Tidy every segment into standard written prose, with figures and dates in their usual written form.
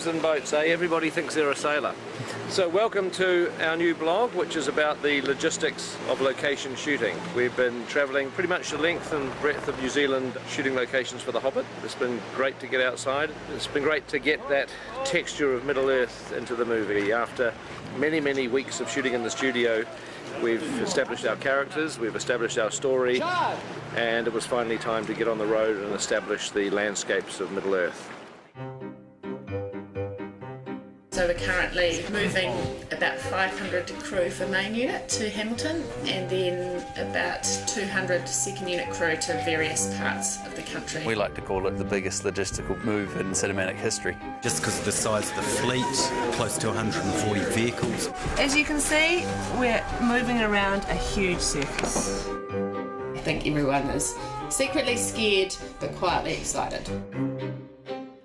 tugs and boats, eh? Everybody thinks they're a sailor. So welcome to our new blog, which is about the logistics of location shooting. We've been travelling pretty much the length and breadth of New Zealand shooting locations for The Hobbit. It's been great to get outside. It's been great to get that texture of Middle-earth into the movie. After many, many weeks of shooting in the studio, we've established our characters, we've established our story, and it was finally time to get on the road and establish the landscapes of Middle-earth. So we're currently moving about 500 crew for main unit to Hamilton, and then about 200 second unit crew to various parts of the country. We like to call it the biggest logistical move in cinematic history. Just because of the size of the fleet, close to 140 vehicles. As you can see, we're moving around a huge circus. I think everyone is secretly scared but quietly excited.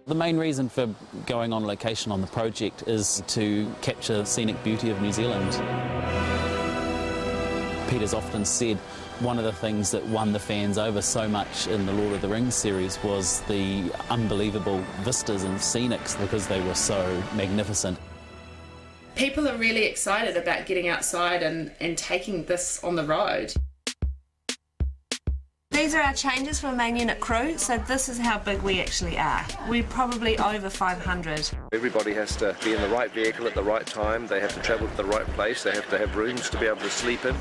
The main reason for going on location on the project is to capture the scenic beauty of New Zealand. Peter's often said one of the things that won the fans over so much in the Lord of the Rings series was the unbelievable vistas and scenics because they were so magnificent. People are really excited about getting outside and taking this on the road. These are our changes for main unit crew, so this is how big we actually are. We're probably over 500. Everybody has to be in the right vehicle at the right time, they have to travel to the right place, they have to have rooms to be able to sleep in.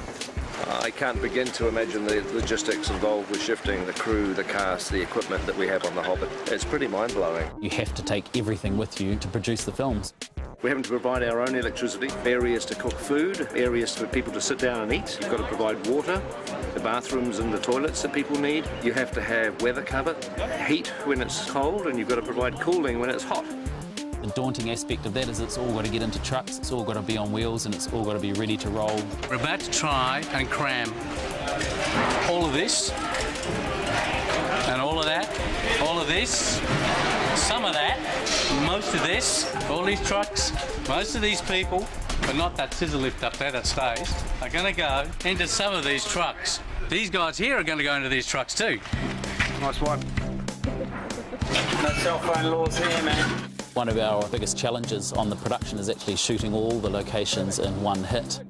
I can't begin to imagine the logistics involved with shifting the crew, the cast, the equipment that we have on The Hobbit. It's pretty mind-blowing. You have to take everything with you to produce the films. We're having to provide our own electricity, areas to cook food, areas for people to sit down and eat. You've got to provide water, the bathrooms and the toilets that people need. You have to have weather cover, heat when it's cold, and you've got to provide cooling when it's hot. The daunting aspect of that is it's all got to get into trucks, it's all got to be on wheels, and it's all got to be ready to roll. We're about to try and cram all of this, and all of that, all of this, some of that, most of this, all these trucks, most of these people, but not that scissor lift up there that stays, are going to go into some of these trucks. These guys here are going to go into these trucks too. Nice one. No cell phone laws here, man. One of our biggest challenges on the production is actually shooting all the locations in one hit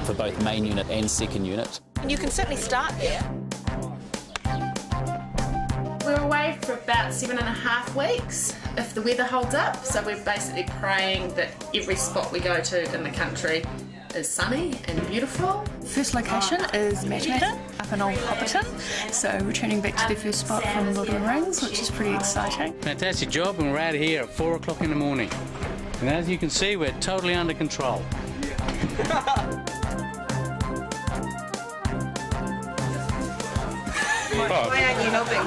for both main unit and second unit. And you can certainly start there. We're away for about 7.5 weeks if the weather holds up, so we're basically praying that every spot we go to in the country is sunny and beautiful. First location is Matter up in Old Hobbiton, so returning back to the first spot from Lord of the Rings, which is pretty exciting. Fantastic job, and we're out of here at 4 o'clock in the morning. And as you can see, we're totally under control. Why aren't you helping?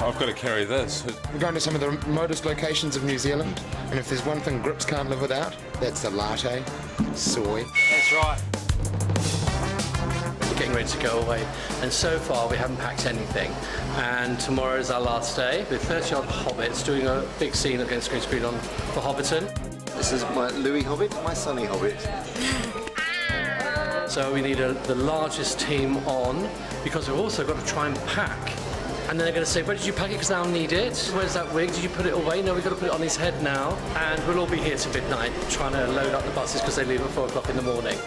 I've got to carry this. We're going to some of the remotest locations of New Zealand, and if there's one thing grips can't live without, that's the latte, soy. That's right. We're getting ready to go away, and so far we haven't packed anything. And tomorrow is our last day with 30-odd hobbits doing a big scene against green screen on for Hobbiton. This is my Louis Hobbit, my Sonny Hobbit. So we need the largest team on, because we've also got to try and pack. And then they're going to say, where did you pack it? Because they'll need it. Where's that wig? Did you put it away? No, we've got to put it on his head now. And we'll all be here till midnight trying to load up the buses because they leave at 4 o'clock in the morning.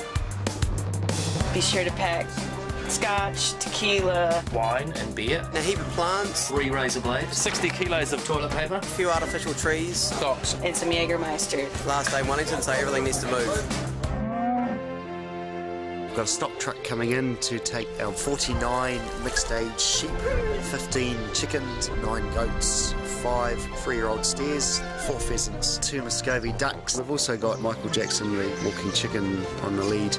Be sure to pack scotch, tequila, wine and beer. A heap of plants. 3 razor blades. 60 kilos of toilet paper. A few artificial trees. Socks. and some Jägermeister. Last day Wellington, so everything needs to move. We've got a stock truck coming in to take our 49 mixed-age sheep, 15 chickens, 9 goats, 5 3-year-old steers, 4 pheasants, 2 Muscovy ducks. We've also got Michael Jackson, the walking chicken, on the lead.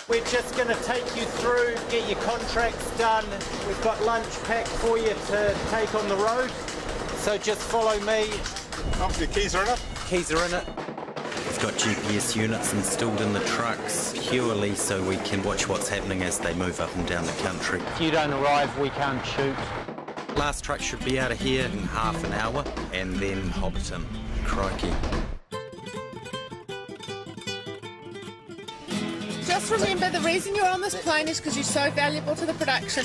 We're just going to take you through, get your contracts done. We've got lunch packed for you to take on the road. So just follow me. Oh, the keys are in it? Keys are in it. We've got GPS units installed in the trucks purely so we can watch what's happening as they move up and down the country. If you don't arrive, we can't shoot. Last truck should be out of here in half an hour, and then Hobbiton. Crikey. Just remember, the reason you're on this plane is because you're so valuable to the production.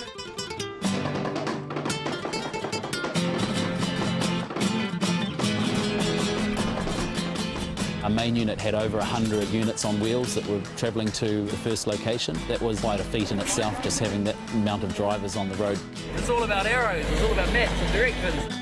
main unit had over 100 units on wheels that were travelling to the first location. That was quite a feat in itself, just having that amount of drivers on the road. It's all about arrows, it's all about maps and directions.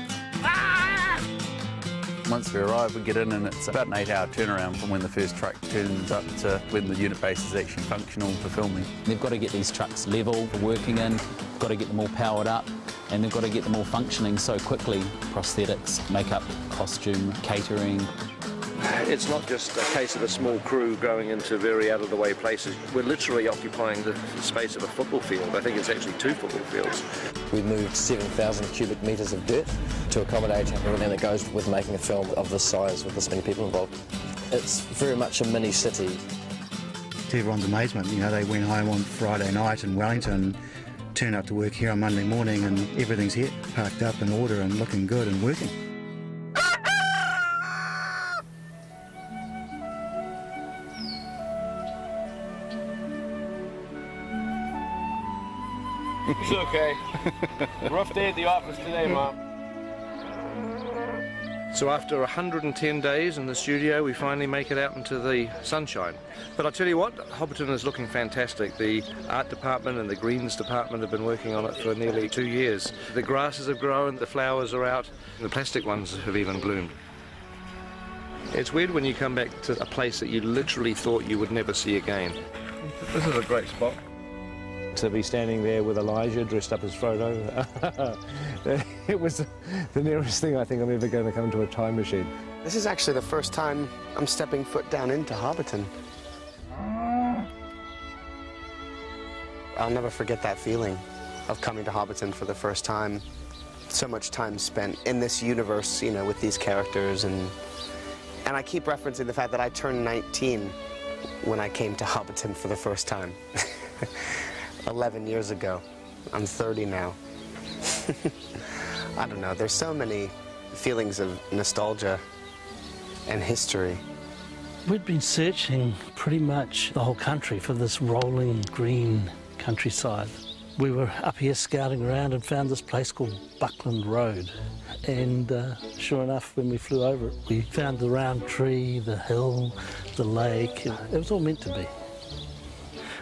Once we arrive, we get in and it's about an 8-hour turnaround from when the first truck turns up to when the unit base is actually functional for filming. They've got to get these trucks level for working in, got to get them all powered up, and they've got to get them all functioning so quickly. Prosthetics, makeup, costume, catering. It's not just a case of a small crew going into very out-of-the-way places. We're literally occupying the space of a football field. I think it's actually 2 football fields. We moved 7,000 cubic metres of dirt to accommodate everything that goes with making a film of this size with this many people involved. It's very much a mini city. To everyone's amazement, you know, they went home on Friday night in Wellington, turned up to work here on Monday morning, and everything's here, parked up in order and looking good and working. It's okay. Rough day at the office today, Mom. So after 110 days in the studio, we finally make it out into the sunshine. But I'll tell you what, Hobbiton is looking fantastic. The art department and the greens department have been working on it for nearly 2 years. The grasses have grown, the flowers are out, and the plastic ones have even bloomed. It's weird when you come back to a place that you literally thought you would never see again. This is a great spot. To be standing there with Elijah dressed up as Frodo, it was the nearest thing I think I'm ever going to come to a time machine. This is actually the first time I'm stepping foot down into Hobbiton. I'll never forget that feeling of coming to Hobbiton for the first time. So much time spent in this universe, you know, with these characters, and I keep referencing the fact that I turned 19 when I came to Hobbiton for the first time. 11 years ago. I'm 30 now. I don't know, there's so many feelings of nostalgia and history. We'd been searching pretty much the whole country for this rolling green countryside. We were up here scouting around and found this place called Buckland Road. And sure enough, when we flew over it, we found the round tree, the hill, the lake. It was all meant to be.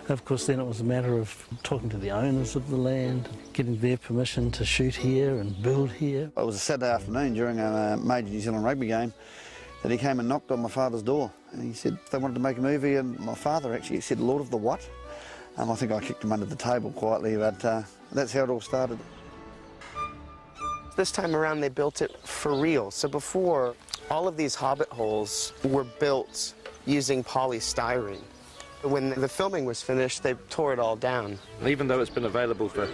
Of course, then it was a matter of talking to the owners of the land, getting their permission to shoot here and build here. It was a Saturday afternoon during a major New Zealand rugby game that he came and knocked on my father's door. And he said they wanted to make a movie, and my father actually said, "Lord of the what?" I think I kicked him under the table quietly, but that's how it all started. This time around, they built it for real. So before, all of these hobbit holes were built using polystyrene. When the filming was finished, they tore it all down. Even though it's been available for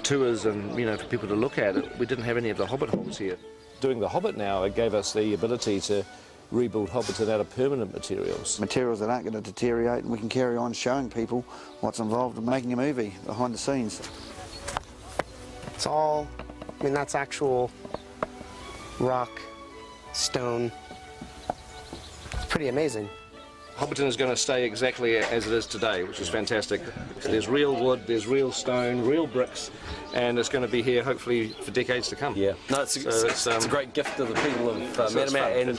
tours and, you know, for people to look at it, we didn't have any of the Hobbit holes here. Doing The Hobbit now, it gave us the ability to rebuild Hobbiton out of permanent materials. Materials that aren't going to deteriorate, and we can carry on showing people what's involved in making a movie behind the scenes. It's all, I mean, that's actual rock, stone. It's pretty amazing. Hobbiton is going to stay exactly as it is today, which is fantastic. There's real wood, there's real stone, real bricks, and it's going to be here hopefully for decades to come. Yeah, no, it's a great gift to the people of Manamat, and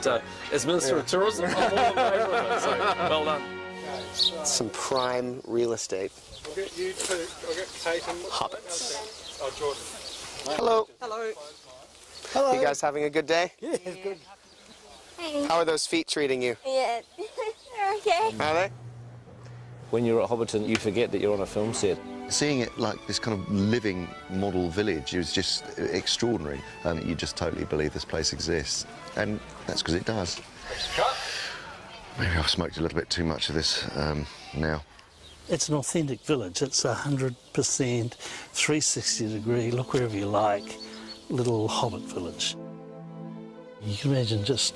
as Minister of Tourism, I'm all in favour of it, so well done. Some prime real estate. I'll get you two, I'll get Kate and... Hobbits. Oh, Jordan. Hello. Hello. Hello. You guys having a good day? Yeah, it's good. How are those feet treating you? Yeah, they're okay. Are they? When you're at Hobbiton, you forget that you're on a film set. Seeing it like this kind of living model village is just extraordinary. You just totally believe this place exists. And that's because it does. Maybe I've smoked a little bit too much of this now. It's an authentic village. It's 100% 360-degree, look wherever you like, little hobbit village. You can imagine just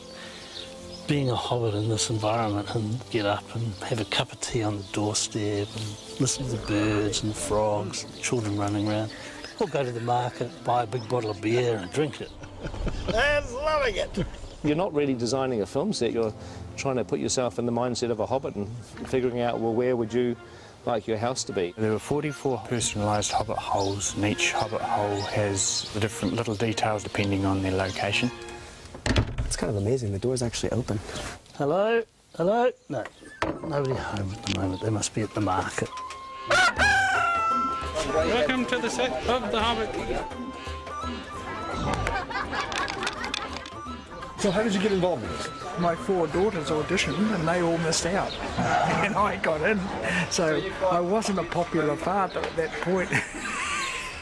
being a hobbit in this environment and get up and have a cup of tea on the doorstep and listen to the birds and the frogs, children running around, or go to the market, buy a big bottle of beer and drink it. I'm loving it. You're not really designing a film set, you're trying to put yourself in the mindset of a hobbit and figuring out, well, where would you like your house to be? There were 44 personalised hobbit holes, and each hobbit hole has the different little details depending on their location. It's kind of amazing, the door's actually open. Hello. Hello? No, nobody home at the moment. They must be at the market. Welcome to the set of The Hobbit. So how did you get involved in this? My 4 daughters auditioned and they all missed out. And I got in. So I wasn't a popular father at that point.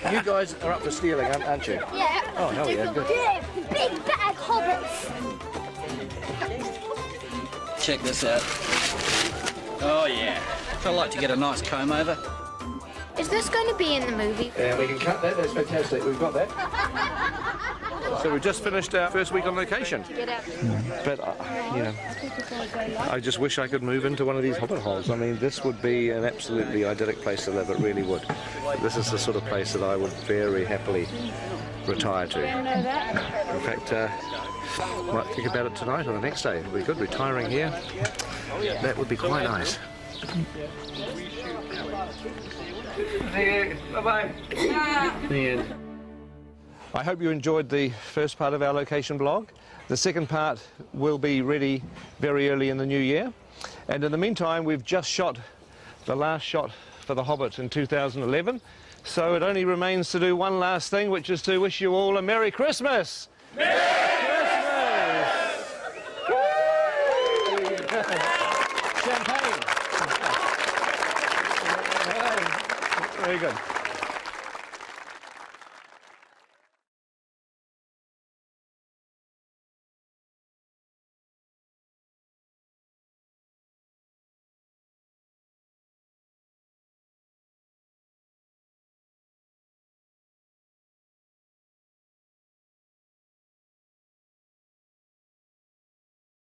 You guys are up for stealing, aren't you? Yeah. Oh, hell yeah, good. Yeah, big bag hobbits. Check this out. Oh yeah. I'd like to get a nice comb over. Is this going to be in the movie? Yeah, we can cut that. That's fantastic. We've got that. So we've just finished our first week on location. But, you know, I just wish I could move into one of these hobbit holes. I mean, this would be an absolutely idyllic place to live. It really would. This is the sort of place that I would very happily retire to. In fact, might think about it tonight or the next day. It would be good retiring here. That would be quite nice. Bye-bye. I hope you enjoyed the first part of our location blog. The second part will be ready very early in the new year. And in the meantime, we've just shot the last shot for The Hobbit in 2011. So it only remains to do one last thing, which is to wish you all a Merry Christmas! Merry Christmas! Champagne! Very good.